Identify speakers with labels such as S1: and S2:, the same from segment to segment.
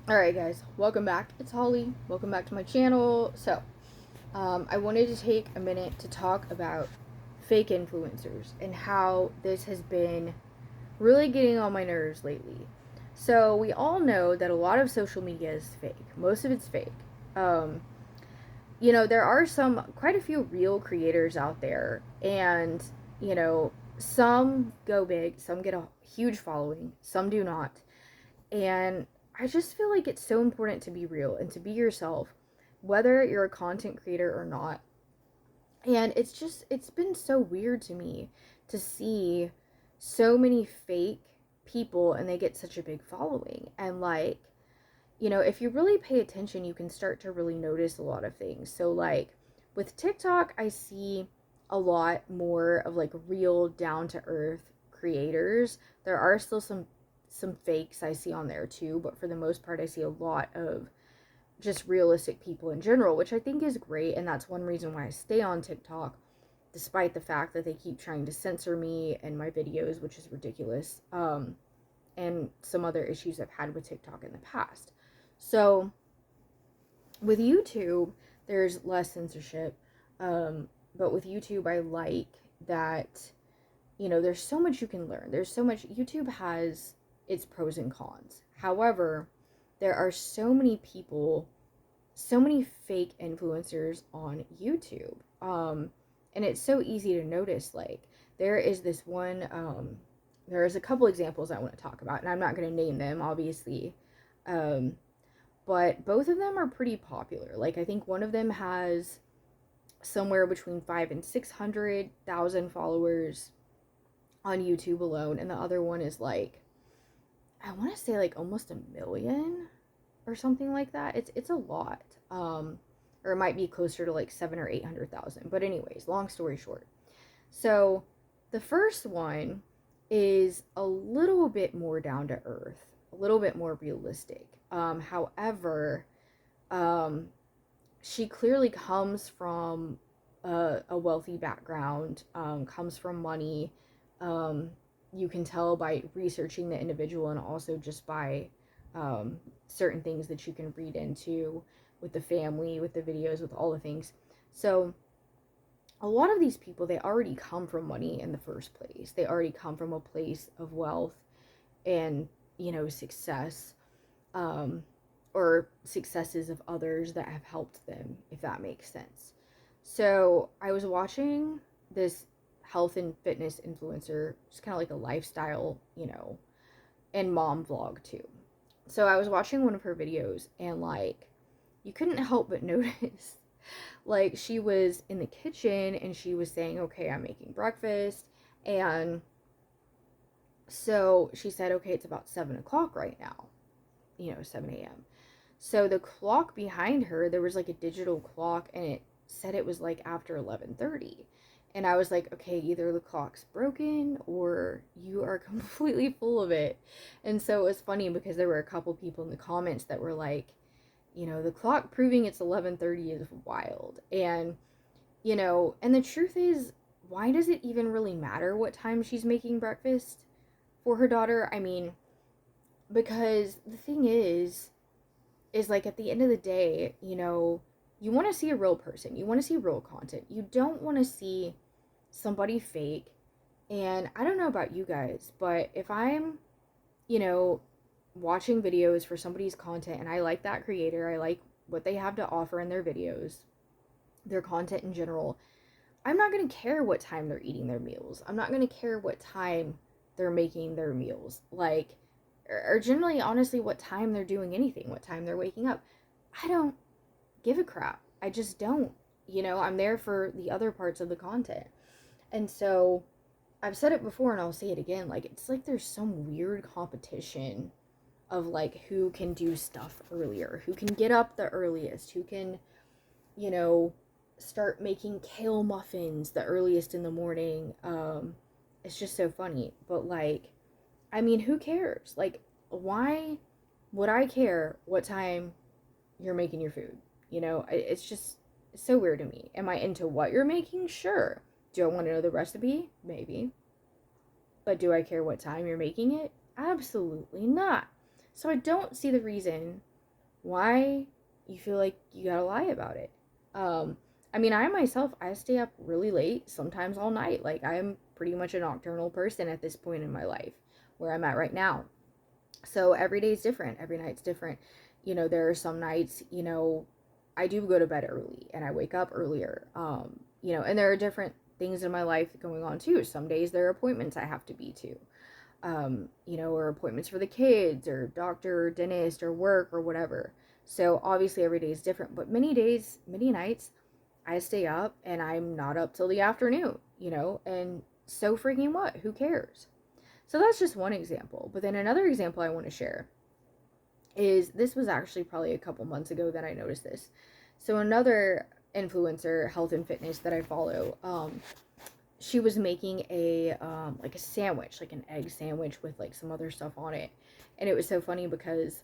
S1: Alright guys, welcome back. It's Holly. Welcome back to my channel. I wanted to take a minute to talk about fake influencers and how this has been really getting on my nerves lately. So we all know that a lot of social media is fake. Most of it's fake. Um, there are quite a few real creators out there, and you know, some go big, some get a huge following, some do not. And I just feel like it's so important to be real and to be yourself, whether you're a content creator or not. And it's been so weird to me to see so many fake people and they get such a big following. And if you really pay attention, you can start to really notice a lot of things. So, with TikTok, I see a lot more of like real down to earth creators. There are still some fakes I see on there too, but for the most part I see a lot of just realistic people in general, which I think is great, and that's one reason why I stay on TikTok despite the fact that they keep trying to censor me and my videos, which is ridiculous. And some other issues I've had with TikTok in the past. So with YouTube, there's less censorship. But with YouTube, I like that, there's so much you can learn. There's so much, YouTube has its pros and cons. However, there are so many people, so many fake influencers on YouTube. And it's so easy to notice. Like, there is this one, there's a couple examples I want to talk about, and I'm not going to name them, obviously. Um, but both of them are pretty popular. Like, I think one of them has somewhere between 5 and 600,000 followers on YouTube alone, and the other one is like, I want to say like almost a million or something like that. It's a lot. Or it might be closer to like 7 or 800,000. But anyways, long story short. So the first one is a little bit more down to earth, a little bit more realistic. However, um, she clearly comes from a wealthy background, comes from money. Um, you can tell by researching the individual and also just by certain things that you can read into with the family, with the videos, with all the things. So, a lot of these people, they already come from money in the first place. They already come from a place of wealth and, success, um, or successes of others that have helped them, if that makes sense. So I was watching this health and fitness influencer, just kind of like a lifestyle, and mom vlog too. So I was watching one of her videos, and like, you couldn't help but notice, like, she was in the kitchen and she was saying, okay, I'm making breakfast. And so she said, okay, it's about 7 o'clock right now, 7 a.m. So the clock behind her, there was like a digital clock, and it said it was like after 11:30. And I was like, okay, either the clock's broken or you are completely full of it. And so it was funny because there were a couple people in the comments that were like, the clock proving it's 11:30 is wild. And the truth is, why does it even really matter what time she's making breakfast for her daughter? I mean, because the thing is like, at the end of the day, you want to see a real person. You want to see real content. You don't want to see somebody fake. And I don't know about you guys, but if I'm, you know, watching videos for somebody's content and I like that creator, I like what they have to offer in their videos, their content in general, I'm not going to care what time they're eating their meals. I'm not going to care what time they're making their meals. Like, or generally, honestly, what time they're doing anything, what time they're waking up. I don't give a crap. I just don't. I'm there for the other parts of the content. And so I've said it before and I'll say it again. Like, it's like there's some weird competition of like who can do stuff earlier, who can get up the earliest, who can, you know, start making kale muffins the earliest in the morning. It's just so funny. But like, I mean, who cares? Like, why would I care what time you're making your food? It's just so weird to me. Am I into what you're making? Sure. Do I want to know the recipe? Maybe. But do I care what time you're making it? Absolutely not. So I don't see the reason why you feel like you gotta lie about it. I mean, I myself, I stay up really late, sometimes all night. Like, I'm pretty much a nocturnal person at this point in my life, where I'm at right now. So every day is different, every night's different. There are some nights, I do go to bed early and I wake up earlier. And there are different things in my life going on too. Some days there are appointments I have to be to. Or appointments for the kids or doctor or dentist or work or whatever. So obviously every day is different, but many days, many nights, I stay up and I'm not up till the afternoon, and so freaking what? Who cares? So that's just one example. But then another example I want to share is, this was actually probably a couple months ago that I noticed this. So another influencer, health and fitness, that I follow, she was making like a sandwich, like an egg sandwich with like some other stuff on it. And it was so funny because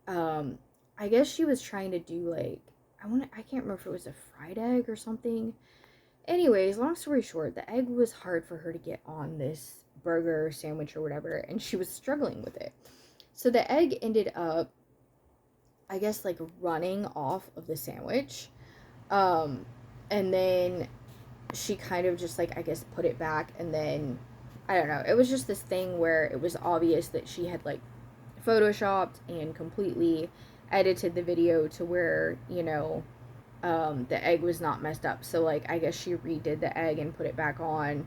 S1: I guess she was trying to do like, I can't remember if it was a fried egg or something. Anyways, long story short, the egg was hard for her to get on this burger or sandwich or whatever, and she was struggling with it. So the egg ended up, I guess, like running off of the sandwich. And then she kind of just like, I guess, put it back, and then I don't know. It was just this thing where it was obvious that she had like photoshopped and completely edited the video to where, the egg was not messed up. So like, I guess she redid the egg and put it back on,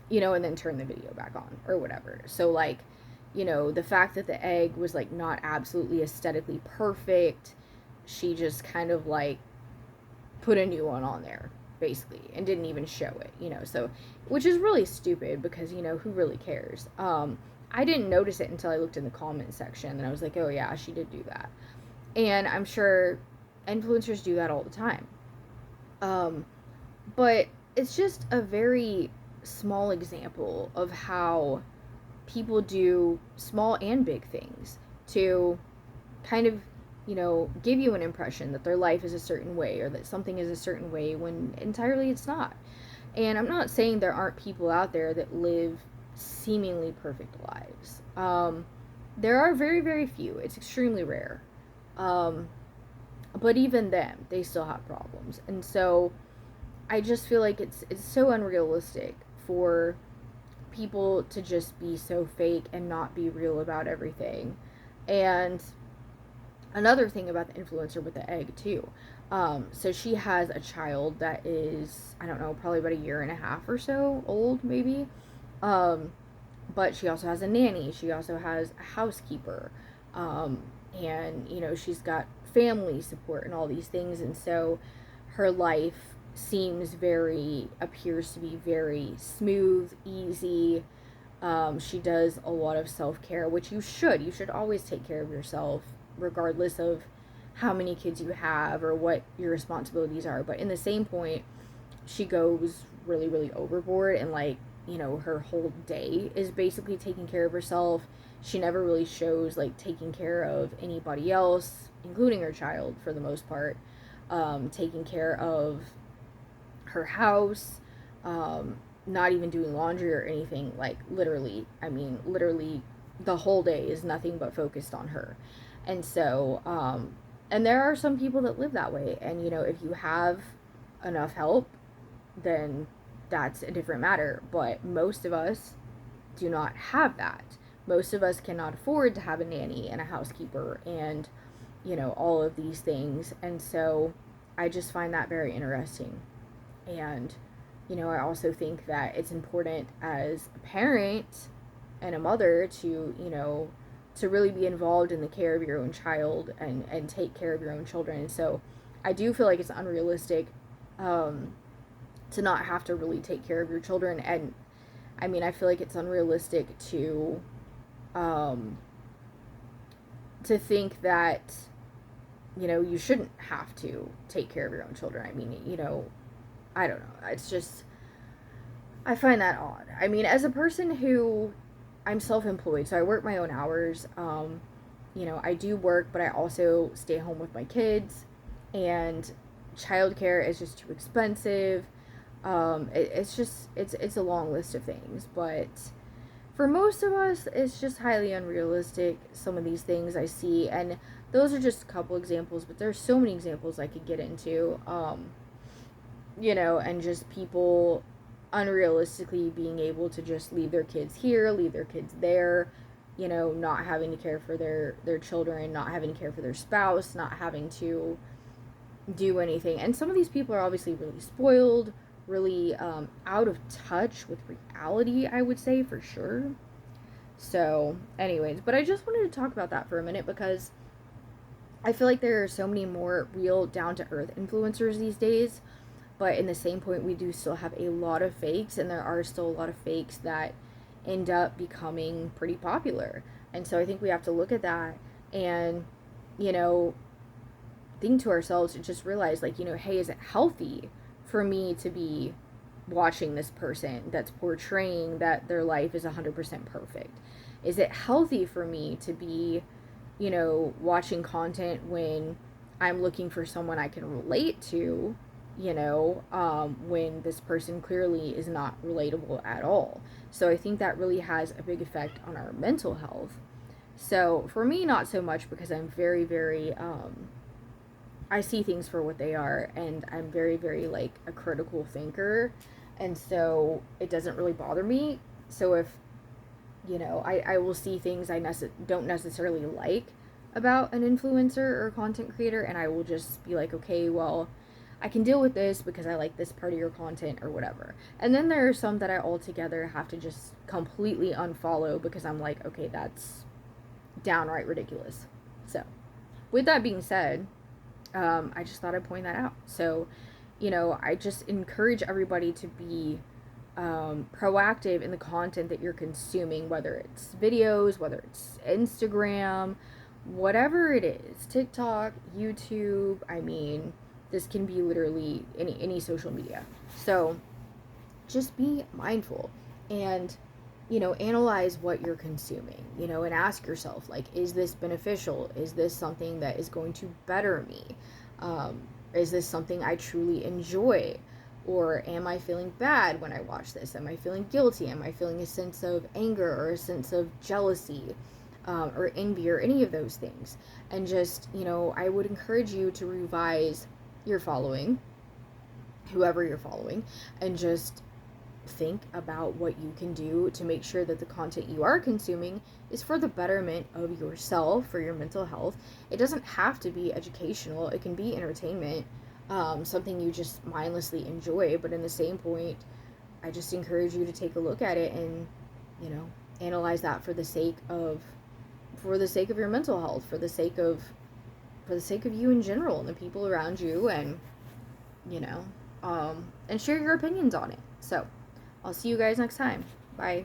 S1: and then turned the video back on or whatever. So like, the fact that the egg was like not absolutely aesthetically perfect, she just kind of like put a new one on there basically and didn't even show it, so, which is really stupid because, who really cares? I didn't notice it until I looked in the comment section and I was like, oh yeah, she did do that. And I'm sure influencers do that all the time. But it's just a very small example of how people do small and big things to kind of, give you an impression that their life is a certain way or that something is a certain way when entirely it's not. And I'm not saying there aren't people out there that live seemingly perfect lives. There are very, very few. It's extremely rare. Um, but even them, they still have problems. And so I just feel like it's so unrealistic for people to just be so fake and not be real about everything. And another thing about the influencer with the egg too. So she has a child that is, I don't know, probably about a year and a half or so old, maybe. Um, but she also has a nanny. She also has a housekeeper. Um, and, she's got family support and all these things. And so her life appears to be very smooth, easy. She does a lot of self-care, which you should. You should always take care of yourself, regardless of how many kids you have or what your responsibilities are. But in the same point, she goes really, really overboard, and like, her whole day is basically taking care of herself. She never really shows like taking care of anybody else, including her child for the most part. Taking care of her house, not even doing laundry or anything. Like, literally, I mean, literally, the whole day is nothing but focused on her. And so, and there are some people that live that way. And, if you have enough help, then that's a different matter. But most of us do not have that. Most of us cannot afford to have a nanny and a housekeeper and, all of these things. And so I just find that very interesting. And, I also think that it's important as a parent and a mother to, to really be involved in the care of your own child and take care of your own children. And so I do feel like it's unrealistic to not have to really take care of your children. And I mean, I feel like it's unrealistic to think that, you shouldn't have to take care of your own children. I mean, I don't know. It's just, I find that odd. I mean, as a person who, I'm self-employed, so I work my own hours. I do work, but I also stay home with my kids, and childcare is just too expensive. It's a long list of things, but for most of us, it's just highly unrealistic, some of these things I see. And those are just a couple examples, but there's so many examples I could get into. And just people unrealistically being able to just leave their kids here, leave their kids there, not having to care for their children, not having to care for their spouse, not having to do anything. And some of these people are obviously really spoiled, really out of touch with reality, I would say, for sure. So, anyways, but I just wanted to talk about that for a minute because I feel like there are so many more real, down to earth influencers these days. But in the same point, we do still have a lot of fakes, and there are still a lot of fakes that end up becoming pretty popular. And so I think we have to look at that and, you know, think to ourselves and just realize, like, hey, is it healthy for me to be watching this person that's portraying that their life is 100% perfect? Is it healthy for me to be, watching content when I'm looking for someone I can relate to, when this person clearly is not relatable at all? So I think that really has a big effect on our mental health. So for me, not so much, because I'm very, very, I see things for what they are, and I'm very, very, like, a critical thinker, and so it doesn't really bother me. So if, I will see things I don't necessarily like about an influencer or content creator, and I will just be like, okay, well, I can deal with this because I like this part of your content or whatever. And then there are some that I altogether have to just completely unfollow because I'm like, okay, that's downright ridiculous. So, with that being said, I just thought I'd point that out. So, I just encourage everybody to be proactive in the content that you're consuming, whether it's videos, whether it's Instagram, whatever it is, TikTok, YouTube. I mean, this can be literally any social media. So just be mindful and, analyze what you're consuming, and ask yourself, like, is this beneficial? Is this something that is going to better me? Is this something I truly enjoy? Or am I feeling bad when I watch this? Am I feeling guilty? Am I feeling a sense of anger or a sense of jealousy, or envy, or any of those things? And just, I would encourage you to revise your following, whoever you're following, and just think about what you can do to make sure that the content you are consuming is for the betterment of yourself, for your mental health. It doesn't have to be educational, it can be entertainment, something you just mindlessly enjoy. But in the same point, I just encourage you to take a look at it and, analyze that for the sake of your mental health, for the sake of you in general and the people around you, and and share your opinions on it. So I'll see you guys next time. Bye.